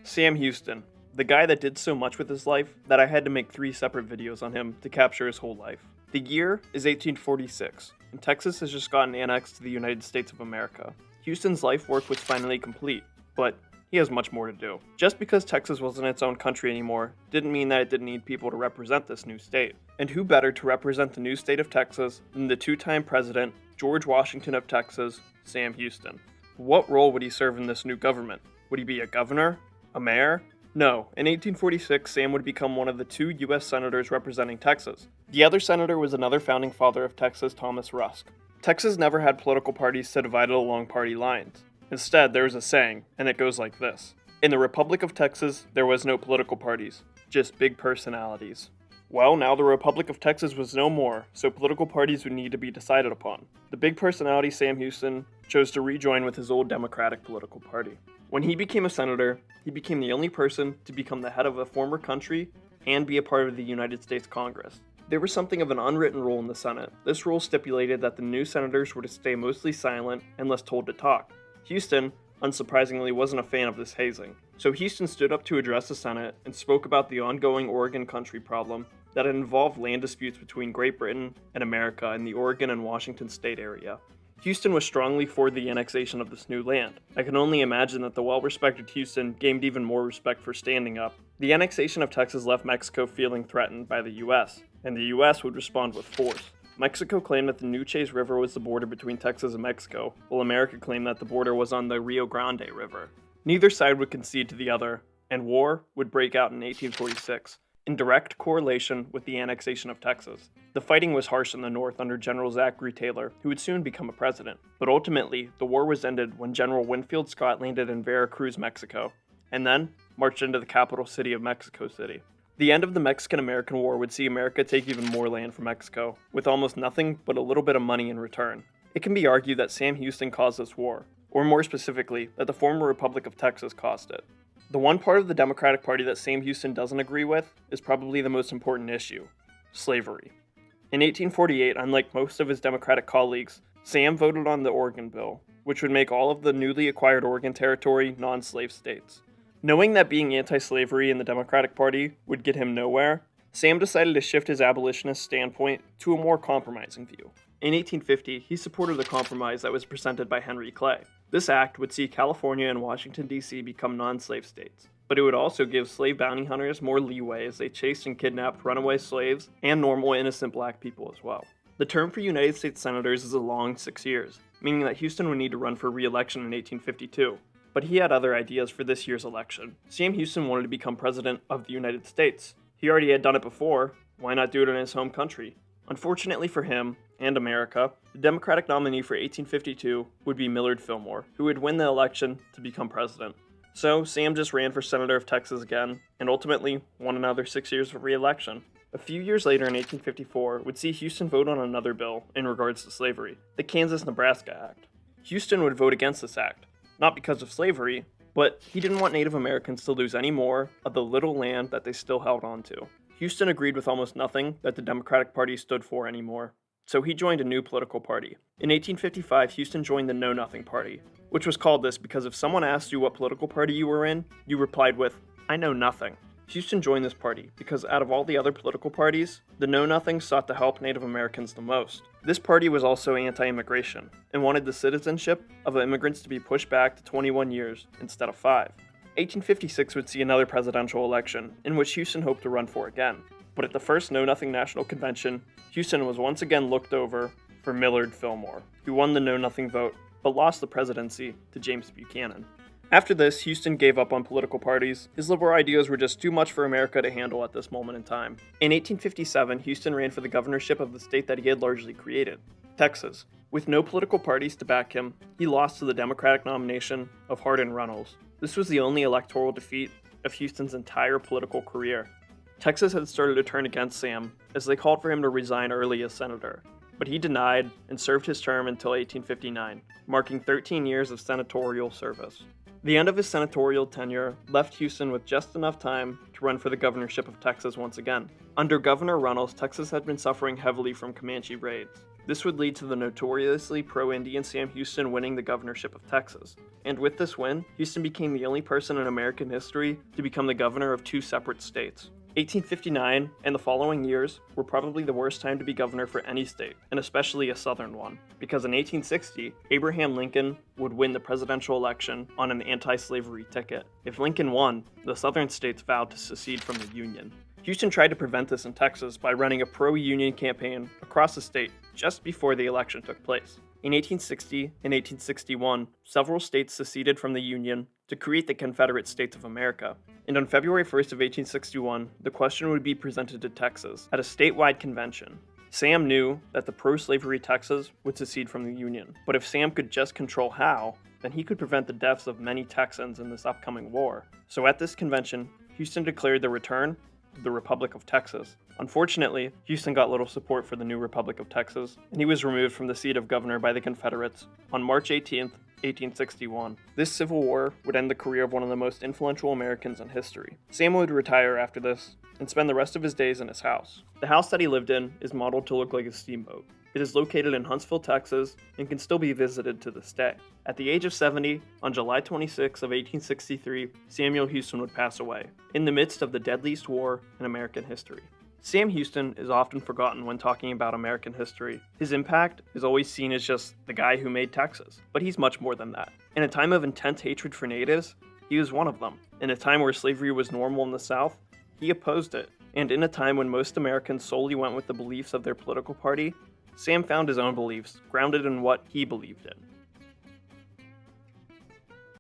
Sam Houston, the guy that did so much with his life that I had to make 3 separate videos on him to capture his whole life. The year is 1846, and Texas has just gotten annexed to the United States of America. Houston's life work was finally complete, but he has much more to do. Just because Texas wasn't its own country anymore didn't mean that it didn't need people to represent this new state. And who better to represent the new state of Texas than the 2-time president, George Washington of Texas, Sam Houston. What role would he serve in this new government? Would he be a governor? A mayor? No, in 1846, Sam would become one of the 2 U.S. senators representing Texas. The other senator was another founding father of Texas, Thomas Rusk. Texas never had political parties to divide it along party lines. Instead, there was a saying, and it goes like this. In the Republic of Texas, there was no political parties, just big personalities. Well, now the Republic of Texas was no more, so political parties would need to be decided upon. The big personality Sam Houston chose to rejoin with his old Democratic political party. When he became a senator, he became the only person to become the head of a former country and be a part of the United States Congress. There was something of an unwritten rule in the Senate. This rule stipulated that the new senators were to stay mostly silent unless told to talk. Houston, unsurprisingly, wasn't a fan of this hazing. So Houston stood up to address the Senate and spoke about the ongoing Oregon country problem that had involved land disputes between Great Britain and America in the Oregon and Washington state area. Houston was strongly for the annexation of this new land. I can only imagine that the well-respected Houston gained even more respect for standing up. The annexation of Texas left Mexico feeling threatened by the U.S., and the U.S. would respond with force. Mexico claimed that the Nueces River was the border between Texas and Mexico, while America claimed that the border was on the Rio Grande River. Neither side would concede to the other, and war would break out in 1846, in direct correlation with the annexation of Texas. The fighting was harsh in the north under General Zachary Taylor, who would soon become a president. But ultimately, the war was ended when General Winfield Scott landed in Veracruz, Mexico, and then marched into the capital city of Mexico City. The end of the Mexican-American War would see America take even more land from Mexico, with almost nothing but a little bit of money in return. It can be argued that Sam Houston caused this war, or more specifically, that the former Republic of Texas caused it. The one part of the Democratic Party that Sam Houston doesn't agree with is probably the most important issue: slavery. In 1848, unlike most of his Democratic colleagues, Sam voted on the Oregon Bill, which would make all of the newly acquired Oregon Territory non-slave states. Knowing that being anti-slavery in the Democratic Party would get him nowhere, Sam decided to shift his abolitionist standpoint to a more compromising view. In 1850, he supported the compromise that was presented by Henry Clay. This act would see California and Washington, D.C. become non-slave states, but it would also give slave bounty hunters more leeway as they chased and kidnapped runaway slaves and normal innocent black people as well. The term for United States senators is a long 6 years, meaning that Houston would need to run for re-election in 1852. But he had other ideas for this year's election. Sam Houston wanted to become president of the United States. He already had done it before, why not do it in his home country? Unfortunately for him, and America, the Democratic nominee for 1852 would be Millard Fillmore, who would win the election to become president. So Sam just ran for senator of Texas again, and ultimately won another 6 years of re-election. A few years later in 1854 would see Houston vote on another bill in regards to slavery, the Kansas-Nebraska Act. Houston would vote against this act, not because of slavery, but he didn't want Native Americans to lose any more of the little land that they still held on to. Houston agreed with almost nothing that the Democratic Party stood for anymore, so he joined a new political party. In 1855, Houston joined the Know Nothing Party, which was called this because if someone asked you what political party you were in, you replied with, "I know nothing." Houston joined this party because out of all the other political parties, the Know Nothing sought to help Native Americans the most. This party was also anti-immigration and wanted the citizenship of immigrants to be pushed back to 21 years instead of 5. 1856 would see another presidential election in which Houston hoped to run for again. But at the first Know Nothing National Convention, Houston was once again looked over for Millard Fillmore, who won the Know Nothing vote but lost the presidency to James Buchanan. After this, Houston gave up on political parties. His liberal ideas were just too much for America to handle at this moment in time. In 1857, Houston ran for the governorship of the state that he had largely created, Texas. With no political parties to back him, he lost to the Democratic nomination of Hardin Runnels. This was the only electoral defeat of Houston's entire political career. Texas had started to turn against Sam, as they called for him to resign early as senator, but he denied and served his term until 1859, marking 13 years of senatorial service. The end of his senatorial tenure left Houston with just enough time to run for the governorship of Texas once again. Under Governor Runnels, Texas had been suffering heavily from Comanche raids. This would lead to the notoriously pro-Indian Sam Houston winning the governorship of Texas. And with this win, Houston became the only person in American history to become the governor of 2 separate states. 1859 and the following years were probably the worst time to be governor for any state, and especially a southern one, because in 1860, Abraham Lincoln would win the presidential election on an anti-slavery ticket. If Lincoln won, the southern states vowed to secede from the Union. Houston tried to prevent this in Texas by running a pro-Union campaign across the state just before the election took place. In 1860 and 1861, several states seceded from the Union to create the Confederate States of America. And on February 1st of 1861, the question would be presented to Texas at a statewide convention. Sam knew that the pro-slavery Texas would secede from the Union, but if Sam could just control how, then he could prevent the deaths of many Texans in this upcoming war. So at this convention, Houston declared the return of the Republic of Texas. Unfortunately, Houston got little support for the new Republic of Texas, and he was removed from the seat of governor by the Confederates on March 18th, 1861. This civil war would end the career of one of the most influential Americans in history. Sam would retire after this and spend the rest of his days in his house. The house that he lived in is modeled to look like a steamboat. It is located in Huntsville, Texas, and can still be visited to this day. At the age of 70, on July 26 of 1863, Samuel Houston would pass away, in the midst of the deadliest war in American history. Sam Houston is often forgotten when talking about American history. His impact is always seen as just the guy who made Texas, but he's much more than that. In a time of intense hatred for natives, he was one of them. In a time where slavery was normal in the South, he opposed it. And in a time when most Americans solely went with the beliefs of their political party, Sam found his own beliefs, grounded in what he believed in.